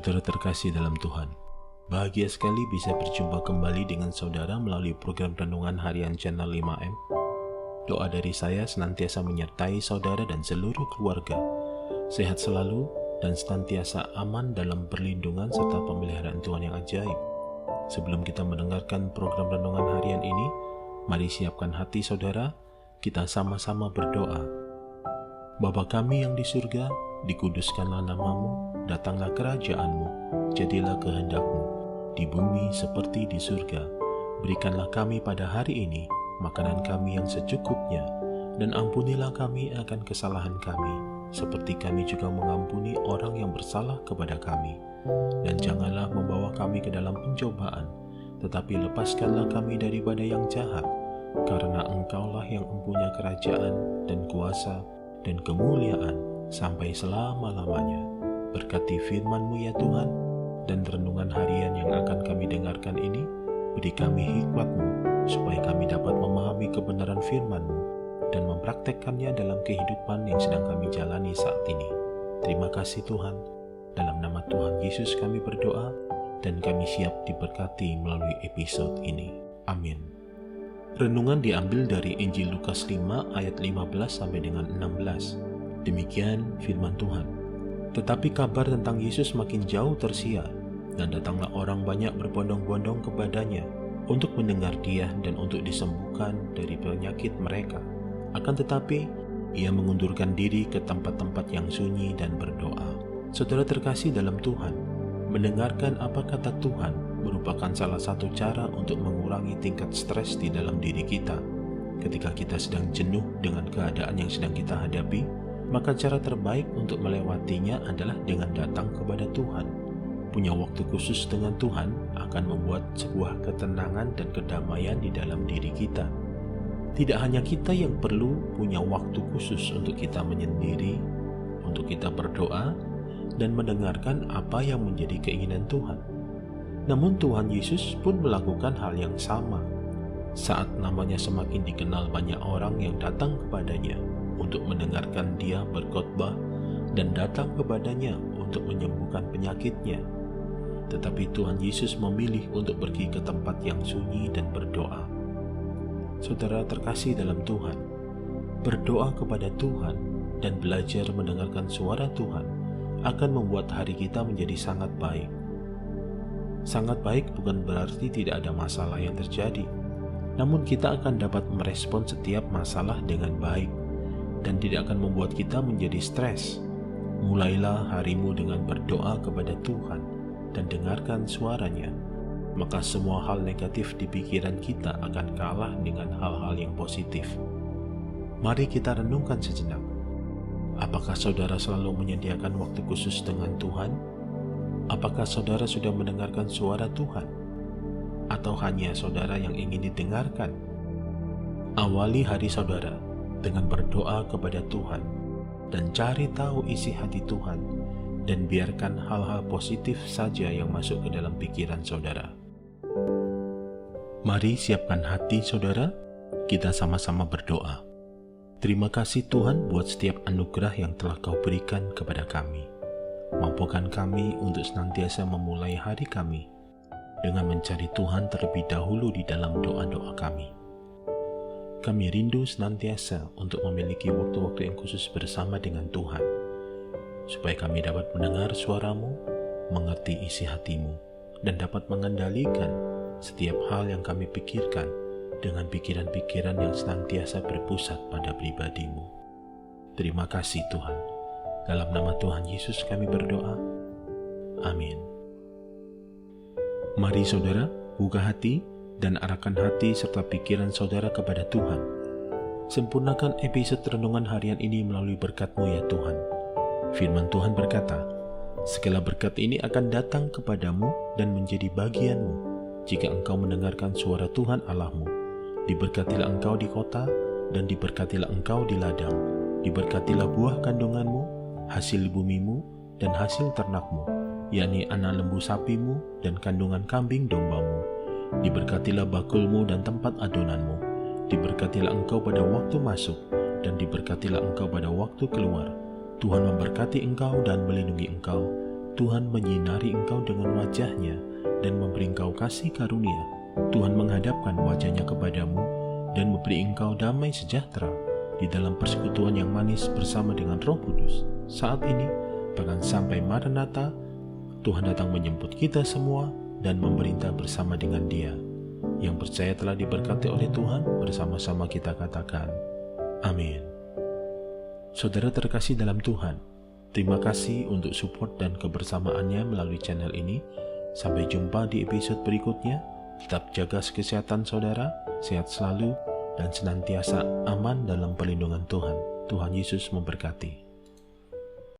Saudara terkasih dalam Tuhan, bahagia sekali bisa berjumpa kembali dengan saudara melalui program Renungan Harian Channel 5M. Doa dari saya senantiasa menyertai saudara dan seluruh keluarga, sehat selalu dan senantiasa aman dalam perlindungan serta pemeliharaan Tuhan yang ajaib. Sebelum kita mendengarkan program Renungan Harian ini, mari siapkan hati saudara, kita sama-sama berdoa. Bapa kami yang di surga, dikuduskanlah namamu, datanglah kerajaanmu, jadilah kehendak-mu, di bumi seperti di surga. Berikanlah kami pada hari ini makanan kami yang secukupnya, dan ampunilah kami akan kesalahan kami, seperti kami juga mengampuni orang yang bersalah kepada kami. Dan janganlah membawa kami ke dalam pencobaan, tetapi lepaskanlah kami daripada yang jahat, karena Engkaulah yang mempunyai kerajaan dan kuasa dan kemuliaan sampai selama-lamanya. Berkati firman-Mu ya Tuhan, dan renungan harian yang akan kami dengarkan ini, beri kami hikmat-Mu, supaya kami dapat memahami kebenaran firman-Mu dan mempraktekkannya dalam kehidupan yang sedang kami jalani saat ini. Terima kasih Tuhan, dalam nama Tuhan Yesus kami berdoa, dan kami siap diberkati melalui episode ini. Amin. Renungan diambil dari Injil Lukas 5 ayat 15 sampai dengan 16. Demikian firman Tuhan. Tetapi kabar tentang Yesus makin jauh tersiar, dan datanglah orang banyak berbondong-bondong kepadanya untuk mendengar Dia dan untuk disembuhkan dari penyakit mereka. Akan tetapi, Ia mengundurkan diri ke tempat-tempat yang sunyi dan berdoa. Saudara terkasih dalam Tuhan, mendengarkan apa kata Tuhan merupakan salah satu cara untuk mengurangi tingkat stres di dalam diri kita. Ketika kita sedang jenuh dengan keadaan yang sedang kita hadapi, maka cara terbaik untuk melewatinya adalah dengan datang kepada Tuhan. Punya waktu khusus dengan Tuhan akan membuat sebuah ketenangan dan kedamaian di dalam diri kita. Tidak hanya kita yang perlu punya waktu khusus untuk kita menyendiri, untuk kita berdoa dan mendengarkan apa yang menjadi keinginan Tuhan. Namun Tuhan Yesus pun melakukan hal yang sama. Saat namanya semakin dikenal, banyak orang yang datang kepadanya untuk mendengarkan Dia berkhotbah dan datang kepadanya untuk menyembuhkan penyakitnya. Tetapi Tuhan Yesus memilih untuk pergi ke tempat yang sunyi dan berdoa. Saudara terkasih dalam Tuhan, berdoa kepada Tuhan dan belajar mendengarkan suara Tuhan akan membuat hari kita menjadi sangat baik. Sangat baik bukan berarti tidak ada masalah yang terjadi, namun kita akan dapat merespon setiap masalah dengan baik dan tidak akan membuat kita menjadi stres. Mulailah harimu dengan berdoa kepada Tuhan dan dengarkan suaranya, maka semua hal negatif di pikiran kita akan kalah dengan hal-hal yang positif. Mari kita renungkan sejenak. Apakah saudara selalu menyediakan waktu khusus dengan Tuhan? Apakah saudara sudah mendengarkan suara Tuhan? Atau hanya saudara yang ingin didengarkan? Awali hari saudara dengan berdoa kepada Tuhan dan cari tahu isi hati Tuhan, dan biarkan hal-hal positif saja yang masuk ke dalam pikiran saudara. Mari siapkan hati saudara, kita sama-sama berdoa. Terima kasih Tuhan buat setiap anugerah yang telah Kau berikan kepada kami. Mampukan kami untuk senantiasa memulai hari kami dengan mencari Tuhan terlebih dahulu di dalam doa-doa kami. Kami rindu senantiasa untuk memiliki waktu-waktu yang khusus bersama dengan Tuhan, supaya kami dapat mendengar suara-Mu, mengerti isi hati-Mu, dan dapat mengendalikan setiap hal yang kami pikirkan dengan pikiran-pikiran yang senantiasa berpusat pada pribadi-Mu. Terima kasih Tuhan. Dalam nama Tuhan Yesus kami berdoa. Amin. Mari saudara, buka hati dan arahkan hati serta pikiran saudara kepada Tuhan. Sempurnakan episode renungan harian ini melalui berkat-Mu ya Tuhan. Firman Tuhan berkata, segala berkat ini akan datang kepadamu dan menjadi bagianmu jika engkau mendengarkan suara Tuhan Allahmu. Diberkatilah engkau di kota dan diberkatilah engkau di ladang. Diberkatilah buah kandunganmu, hasil bumimu dan hasil ternakmu, yakni anak lembu sapimu dan kandungan kambing dombamu. Diberkatilah bakulmu dan tempat adonanmu. Diberkatilah engkau pada waktu masuk dan diberkatilah engkau pada waktu keluar. Tuhan memberkati engkau dan melindungi engkau. Tuhan menyinari engkau dengan wajah-Nya dan memberi engkau kasih karunia. Tuhan menghadapkan wajah-Nya kepadamu dan memberi engkau damai sejahtera di dalam persekutuan yang manis bersama dengan Roh Kudus. Saat ini, bahkan sampai Maranatha, Tuhan datang menjemput kita semua dan memerintah bersama dengan Dia. Yang percaya telah diberkati oleh Tuhan, bersama-sama kita katakan, amin. Saudara terkasih dalam Tuhan, terima kasih untuk support dan kebersamaannya melalui channel ini. Sampai jumpa di episode berikutnya. Tetap jaga kesehatan saudara, sehat selalu, dan senantiasa aman dalam perlindungan Tuhan. Tuhan Yesus memberkati.